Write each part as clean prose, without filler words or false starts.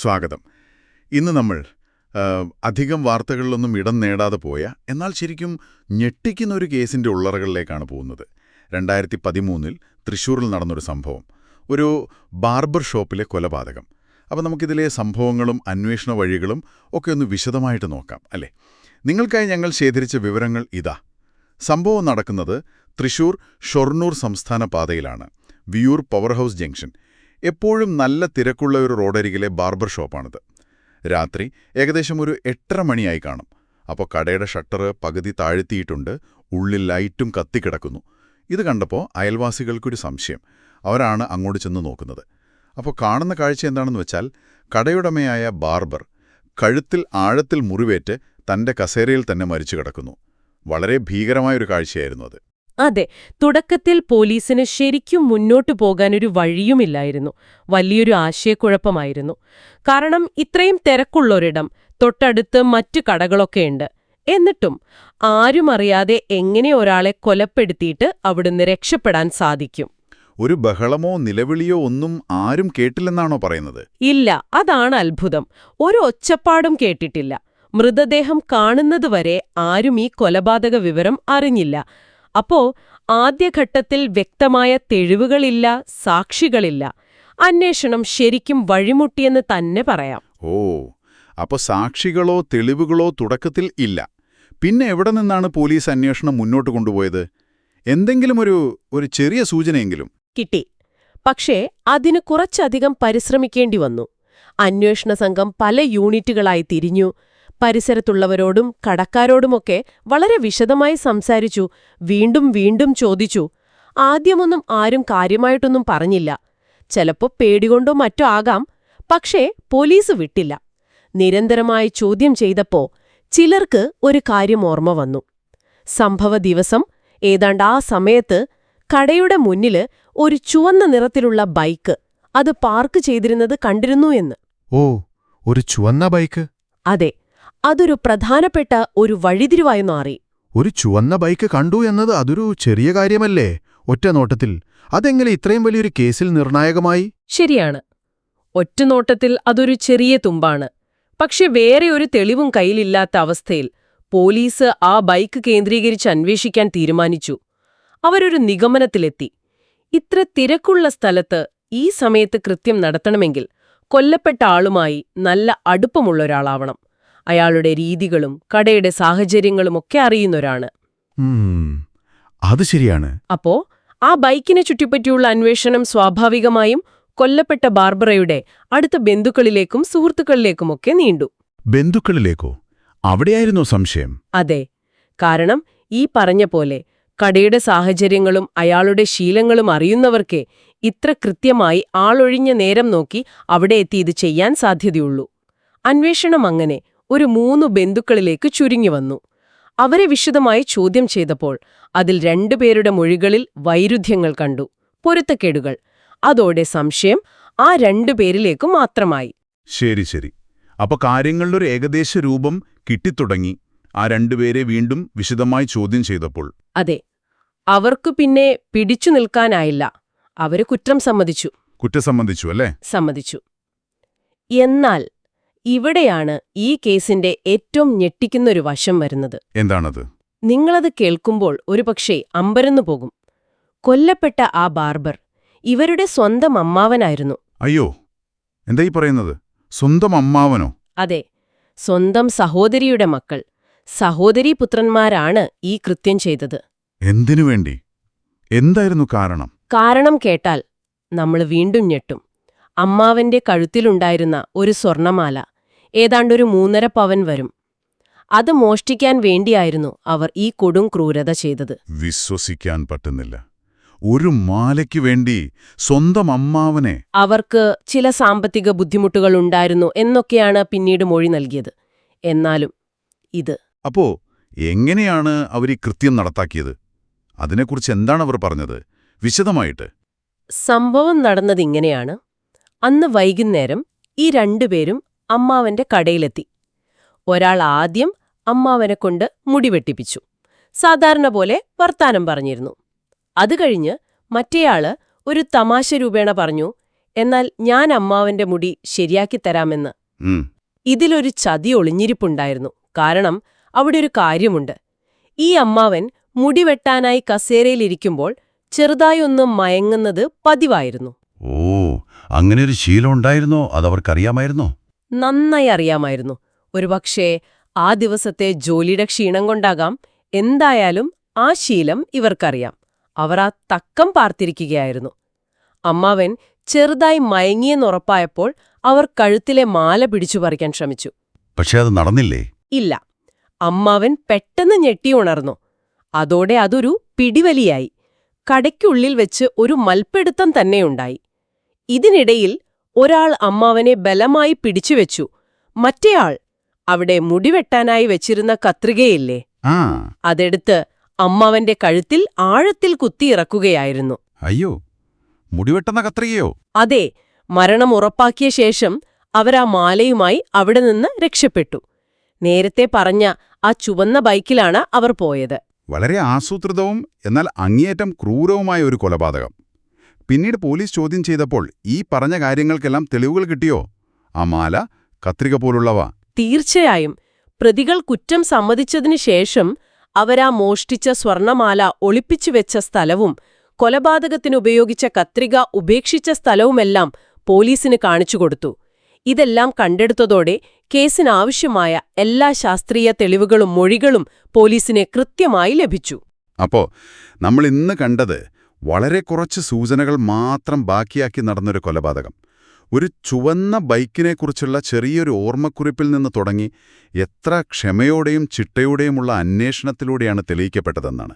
സ്വാഗതം. ഇന്ന് നമ്മൾ അധികം വാർത്തകളിലൊന്നും ഇടം നേടാതെ പോയ, എന്നാൽ ശരിക്കും ഞെട്ടിക്കുന്ന ഒരു കേസിൻ്റെ ഉള്ളറകളിലേക്കാണ് പോകുന്നത്. 2013 തൃശ്ശൂരിൽ നടന്നൊരു സംഭവം, ഒരു ബാർബർ ഷോപ്പിലെ കൊലപാതകം. അപ്പോൾ നമുക്കിതിലെ സംഭവങ്ങളും അന്വേഷണ വഴികളും ഒക്കെ ഒന്ന് വിശദമായിട്ട് നോക്കാം, അല്ലേ? നിങ്ങൾക്കായി ഞങ്ങൾ ശേഖരിച്ച വിവരങ്ങൾ ഇതാ. സംഭവം നടക്കുന്നത് തൃശ്ശൂർ ഷൊർണൂർ സംസ്ഥാന പാതയിലാണ്, വിയൂർ പവർ ഹൗസ് ജംഗ്ഷൻ. എപ്പോഴും നല്ല തിരക്കുള്ള ഒരു റോഡരികിലെ ബാർബർ ഷോപ്പാണിത്. രാത്രി ഏകദേശം ഒരു 8:30 മണിയായി കാണും. അപ്പോൾ കടയുടെ ഷട്ടർ പകുതി താഴ്ത്തിയിട്ടുണ്ട്, ഉള്ളിൽ ലൈറ്റും കത്തിക്കിടക്കുന്നു. ഇത് കണ്ടപ്പോൾ അയൽവാസികൾക്കൊരു സംശയം. അവരാണ് അങ്ങോട്ട് ചെന്ന് നോക്കുന്നത്. അപ്പോൾ കാണുന്ന കാഴ്ച എന്താണെന്ന് വെച്ചാൽ, കടയുടമയായ ബാർബർ കഴുത്തിൽ ആഴത്തിൽ മുറിവേറ്റ് തൻ്റെ കസേരയിൽ തന്നെ മരിച്ചു കിടക്കുന്നു. വളരെ ഭീകരമായൊരു കാഴ്ചയായിരുന്നു അത്. അതെ, തുടക്കത്തിൽ പോലീസിന് ശരിക്കും മുന്നോട്ടു പോകാനൊരു വഴിയുമില്ലായിരുന്നു. വലിയൊരു ആശയക്കുഴപ്പമായിരുന്നു. കാരണം ഇത്രയും തിരക്കുള്ളൊരിടം, തൊട്ടടുത്ത് മറ്റു കടകളൊക്കെയുണ്ട്. എന്നിട്ടും ആരും അറിയാതെ എങ്ങനെ ഒരാളെ കൊലപ്പെടുത്തിയിട്ട് അവിടുന്ന് രക്ഷപ്പെടാൻ സാധിക്കും? ഒരു ബഹളമോ നിലവിളിയോ ഒന്നും ആരും കേട്ടില്ലെന്നാണോ പറയുന്നത്? ഇല്ല, അതാണ് അത്ഭുതം. ഒരു ഒച്ചപ്പാടും കേട്ടിട്ടില്ല. മൃതദേഹം കാണുന്നതുവരെ ആരും ഈ കൊലപാതക വിവരം അറിഞ്ഞില്ല. അപ്പോ ആദ്യഘട്ടത്തിൽ വ്യക്തമായ തെളിവുകളില്ല, സാക്ഷികളില്ല. അന്വേഷണം ശരിക്കും വഴിമുട്ടിയെന്ന് തന്നെ പറയാം. ഓ, അപ്പോൾ സാക്ഷികളോ തെളിവുകളോ തുടക്കത്തിൽ ഇല്ല. പിന്നെ എവിടെ നിന്നാണ് പോലീസ് അന്വേഷണം മുന്നോട്ട് കൊണ്ടുപോയത്? എന്തെങ്കിലും ഒരു ചെറിയ സൂചനയെങ്കിലും കിട്ടി. പക്ഷേ അതിന് കുറച്ചധികം പരിശ്രമിക്കേണ്ടി വന്നു. അന്വേഷണ സംഘം പല യൂണിറ്റുകളായി തിരിഞ്ഞു. പരിസരത്തുള്ളവരോടും കടക്കാരോടുമൊക്കെ വളരെ വിശദമായി സംസാരിച്ചു. വീണ്ടും വീണ്ടും ചോദിച്ചു. ആദ്യമൊന്നും ആരും കാര്യമായിട്ടൊന്നും പറഞ്ഞില്ല. ചിലപ്പോൾ പേടികൊണ്ടോ മറ്റോ ആകാം. പക്ഷേ പോലീസ് വിട്ടില്ല. നിരന്തരമായി ചോദ്യം ചെയ്തപ്പോ ചിലർക്ക് ഒരു കാര്യം ഓർമ്മ വന്നു. സംഭവ ദിവസം ഏതാണ്ട് ആ സമയത്ത് കടയുടെ മുന്നില് ഒരു ചുവന്ന നിറത്തിലുള്ള ബൈക്ക്, അത് പാർക്ക് ചെയ്തിരുന്നത് കണ്ടിരുന്നു എന്ന്. ഓ, ഒരു ചുവന്ന ബൈക്ക്? അതെ, അതൊരു പ്രധാനപ്പെട്ട ഒരു വഴിതിരിവായി മാറി. ഒരു ചുവന്ന ബൈക്ക് കണ്ടു എന്നത് അതൊരു ചെറിയ കാര്യമല്ലേ ഒറ്റനോട്ടത്തിൽ? അതെങ്ങനെ ഇത്രയും വലിയൊരു കേസിൽ നിർണായകമായി? ശരിയാണ്, ഒറ്റനോട്ടത്തിൽ അതൊരു ചെറിയ തുമ്പാണ്. പക്ഷെ വേറെ ഒരു തെളിവും കയ്യിലില്ലാത്ത അവസ്ഥയിൽ പോലീസ് ആ ബൈക്ക് കേന്ദ്രീകരിച്ച് അന്വേഷിക്കാൻ തീരുമാനിച്ചു. അവരൊരു നിഗമനത്തിലെത്തി. ഇത്ര തിരക്കുള്ള സ്ഥലത്ത് ഈ സമയത്ത് കൃത്യം നടത്തണമെങ്കിൽ കൊല്ലപ്പെട്ട ആളുമായി നല്ല അടുപ്പമുള്ളൊരാളാവണം. അയാളുടെ രീതികളും കടയുടെ സാഹചര്യങ്ങളുമൊക്കെ അറിയുന്നൊരാണ്. അത് ശരിയാണ്. അപ്പോ ആ ബൈക്കിനെ ചുറ്റിപ്പറ്റിയുള്ള അന്വേഷണം സ്വാഭാവികമായും കൊല്ലപ്പെട്ട ബാർബറയുടെ അടുത്ത ബന്ധുക്കളിലേക്കും സുഹൃത്തുക്കളിലേക്കുമൊക്കെ നീണ്ടു. ബന്ധുക്കളിലേക്കോ? അവിടെയായിരുന്നോ സംശയം? അതെ, കാരണം ഈ പറഞ്ഞ പോലെ കടയുടെ സാഹചര്യങ്ങളും അയാളുടെ ശീലങ്ങളും അറിയുന്നവർക്കേ ഇത്ര കൃത്യമായി ആളൊഴിഞ്ഞ നേരം നോക്കി അവിടെ എത്തി ഇത് ചെയ്യാൻ സാധ്യതയുള്ളൂ. അന്വേഷണം അങ്ങനെ ഒരു 3 ബന്ധുക്കളിലേക്ക് ചുരുങ്ങി വന്നു. അവരെ വിശദമായി ചോദ്യം ചെയ്തപ്പോൾ അതിൽ 2 പേരുടെ മൊഴികളിൽ വൈരുദ്ധ്യങ്ങൾ കണ്ടു, പൊരുത്തക്കേടുകൾ. അതോടെ സംശയം ആ 2 പേരിലേക്കു മാത്രമായി. ശരി ശരി. അപ്പൊ കാര്യങ്ങളിലൊരു ഏകദേശ രൂപം കിട്ടിത്തുടങ്ങി. ആ 2 പേരെ വീണ്ടും വിശദമായി ചോദ്യം ചെയ്തപ്പോൾ അതെ, അവർക്കു പിന്നെ പിടിച്ചു നിൽക്കാനായില്ല. അവര് കുറ്റം സമ്മതിച്ചു. കുറ്റസമ്മതിച്ചു അല്ലേ? സമ്മതിച്ചു. എന്നാൽ ഇവിടെയാണ് ഈ കേസിന്റെ ഏറ്റവും ഞെട്ടിക്കുന്നൊരു വശം വരുന്നത്. എന്താണത്? നിങ്ങളത് കേൾക്കുമ്പോൾ ഒരുപക്ഷേ അമ്പരന്നു പോകും. കൊല്ലപ്പെട്ട ആ ബാർബർ ഇവരുടെ സ്വന്തം അമ്മാവനായിരുന്നു. അയ്യോ, എന്താ ഈ പറയുന്നത്? സ്വന്തം അമ്മാവനോ? അതെ, സ്വന്തം സഹോദരിയുടെ മക്കൾ, സഹോദരീപുത്രന്മാരാണ് ഈ കൃത്യം ചെയ്തത്. എന്തിനു വേണ്ടി? എന്തായിരുന്നു കാരണം? കാരണം കേട്ടാൽ നമ്മൾ വീണ്ടും ഞെട്ടും. അമ്മാവന്റെ കഴുത്തിലുണ്ടായിരുന്ന ഒരു സ്വർണമാല, ഏതാണ്ടൊരു 3.5 പവൻ വരും. അത് മോഷ്ടിക്കാൻ വേണ്ടിയായിരുന്നു അവർ ഈ കൊടും ക്രൂരത ചെയ്തത്. വിശ്വസിക്കാൻ പറ്റുന്നില്ല. ഒരു മാലയ്ക്ക് വേണ്ടി സ്വന്തം അമ്മാവനെ? അവർക്ക് ചില സാമ്പത്തിക ബുദ്ധിമുട്ടുകൾ ഉണ്ടായിരുന്നു എന്നൊക്കെയാണ് പിന്നീട് മൊഴി നൽകിയത്. എന്നാലും ഇത്. അപ്പോ എങ്ങനെയാണ് അവർ ഈ കൃത്യം നടത്താക്കിയത്? അതിനെക്കുറിച്ച് എന്താണ് അവർ പറഞ്ഞത് വിശദമായിട്ട്? സംഭവം നടന്നതിങ്ങനെയാണ്. അന്ന് വൈകുന്നേരം ഈ 2 പേരും അമ്മാവന്റെ കടയിലെത്തി. ഒരാൾ ആദ്യം അമ്മാവനെക്കൊണ്ട് മുടി വെട്ടിപ്പിച്ചു. സാധാരണ പോലെ വർത്താനം പറഞ്ഞിരുന്നു. അത് കഴിഞ്ഞ് മറ്റേയാള് ഒരു തമാശ രൂപേണ പറഞ്ഞു, എന്നാൽ ഞാൻ അമ്മാവന്റെ മുടി ശരിയാക്കിത്തരാമെന്ന്. ഉം. ഇതിലൊരു ചതി ഒളിഞ്ഞിരിപ്പുണ്ടായിരുന്നു. കാരണം അവിടെ ഒരു കാര്യമുണ്ട്. ഈ അമ്മാവൻ മുടി വെട്ടാനായി കസേരയിലിരിക്കുമ്പോൾ ചെറുതായി ഒന്ന് മയങ്ങുന്നത് പതിവായിരുന്നു. ഓ, അങ്ങനെയൊരു ശീലം ഉണ്ടായിരുന്നോ? അതവർക്കറിയാമായിരുന്നോ? നന്നായി അറിയാമായിരുന്നു. ഒരുപക്ഷേ ആ ദിവസത്തെ ജോലിയുടെ ക്ഷീണം കൊണ്ടാകാം. എന്തായാലും ആ ശീലം ഇവർക്കറിയാം. അവർ ആ തക്കം പാർത്തിരിക്കുകയായിരുന്നു. അമ്മാവൻ ചെറുതായി മയങ്ങിയെന്നുറപ്പായപ്പോൾ അവർ കഴുത്തിലെ മാല പിടിച്ചു പറിക്കാൻ ശ്രമിച്ചു. പക്ഷേ അത് നടന്നില്ലേ? ഇല്ല. അമ്മാവൻ പെട്ടെന്ന് ഞെട്ടിയുണർന്നു. അതോടെ അതൊരു പിടിവലിയായി. കടയ്ക്കുള്ളിൽ വെച്ച് ഒരു മൽപ്പിടുത്തം തന്നെയുണ്ടായി. ഇതിനിടയിൽ ഒരാൾ അമ്മാവനെ ബലമായി പിടിച്ചുവെച്ചു. മറ്റേയാൾ അവിടെ മുടിവെട്ടാനായി വെച്ചിരുന്ന കത്രികയില്ലേ, ആ അതെടുത്ത് അമ്മാവന്റെ കഴുത്തിൽ ആഴത്തിൽ കുത്തിയിറക്കുകയായിരുന്നു. അയ്യോ, മുടിവെട്ടുന്ന കത്രികയോ? അതെ. മരണം ഉറപ്പാക്കിയ ശേഷം അവരാ മാലയുമായി അവിടെ നിന്ന് രക്ഷപ്പെട്ടു. നേരത്തെ പറഞ്ഞ ആ ചുവന്ന ബൈക്കിലാണ് അവർ പോയത്. വളരെ ആസൂത്രിതവും എന്നാൽ അങ്ങേയറ്റം ക്രൂരവുമായ ഒരു കൊലപാതകം. പിന്നീട് പോലീസ് ചോദ്യം ചെയ്തപ്പോൾ ഈ പറഞ്ഞ കാര്യങ്ങൾക്കെല്ലാം തെളിവുകൾ കിട്ടിയോ? ആ മാല, കത്രിക പോലുള്ളവ? തീർച്ചയായും. പ്രതികൾ കുറ്റം സമ്മതിച്ചതിനു ശേഷം അവരാ മോഷ്ടിച്ച സ്വർണമാല ഒളിപ്പിച്ചുവെച്ച സ്ഥലവും കൊലപാതകത്തിനുപയോഗിച്ച കത്രിക ഉപേക്ഷിച്ച സ്ഥലവുമെല്ലാം പോലീസിന് കാണിച്ചുകൊടുത്തു. ഇതെല്ലാം കണ്ടെടുത്തതോടെ കേസിനാവശ്യമായ എല്ലാ ശാസ്ത്രീയ തെളിവുകളും മൊഴികളും പോലീസിന് കൃത്യമായി ലഭിച്ചു. അപ്പോ നമ്മൾ ഇന്ന് കണ്ടത് വളരെ കുറച്ച് സൂചനകൾ മാത്രം ബാക്കിയാക്കി നടന്നൊരു കൊലപാതകം. ഒരു ചുവന്ന ബൈക്കിനെക്കുറിച്ചുള്ള ചെറിയൊരു ഓർമ്മക്കുറിപ്പിൽ നിന്ന് തുടങ്ങി എത്ര ക്ഷമയോടെയും ചിട്ടയോടെയുമുള്ള അന്വേഷണത്തിലൂടെയാണ് തെളിയിക്കപ്പെട്ടതെന്നാണ്.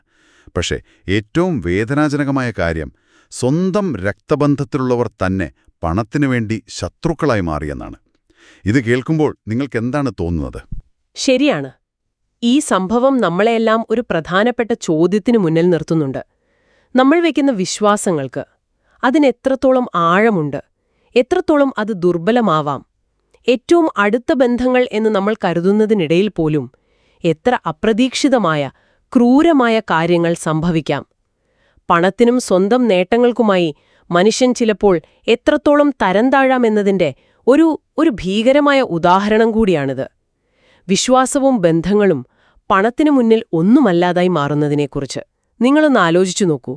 പക്ഷേ ഏറ്റവും വേദനാജനകമായ കാര്യം സ്വന്തം രക്തബന്ധത്തിലുള്ളവർ തന്നെ പണത്തിനു വേണ്ടി ശത്രുക്കളായി മാറിയെന്നാണ്. ഇത് കേൾക്കുമ്പോൾ നിങ്ങൾക്കെന്താണ് തോന്നുന്നത്? ശരിയാണ്. ഈ സംഭവം നമ്മളെല്ലാം ഒരു പ്രധാനപ്പെട്ട ചോദ്യത്തിനു മുന്നിൽ നിർത്തുന്നുണ്ട്. നമ്മൾ വയ്ക്കുന്ന വിശ്വാസങ്ങൾക്ക് അതിനെത്രത്തോളം ആഴമുണ്ട്, എത്രത്തോളം അത് ദുർബലമാവാം. ഏറ്റവും അടുത്ത ബന്ധങ്ങൾ എന്ന് നമ്മൾ കരുതുന്നതിനിടയിൽ പോലും എത്ര അപ്രതീക്ഷിതമായ ക്രൂരമായ കാര്യങ്ങൾ സംഭവിക്കാം. പണത്തിനും സ്വന്തം നേട്ടങ്ങൾക്കുമായി മനുഷ്യൻ ചിലപ്പോൾ എത്രത്തോളം തരംതാഴാമെന്നതിന്റെ ഒരു ഭീകരമായ ഉദാഹരണം കൂടിയാണിത്. വിശ്വാസവും ബന്ധങ്ങളും പണത്തിനു മുന്നിൽ ഒന്നുമല്ലാതായി മാറുന്നതിനെക്കുറിച്ച് നിങ്ങളൊന്ന് ആലോചിച്ചു നോക്കൂ.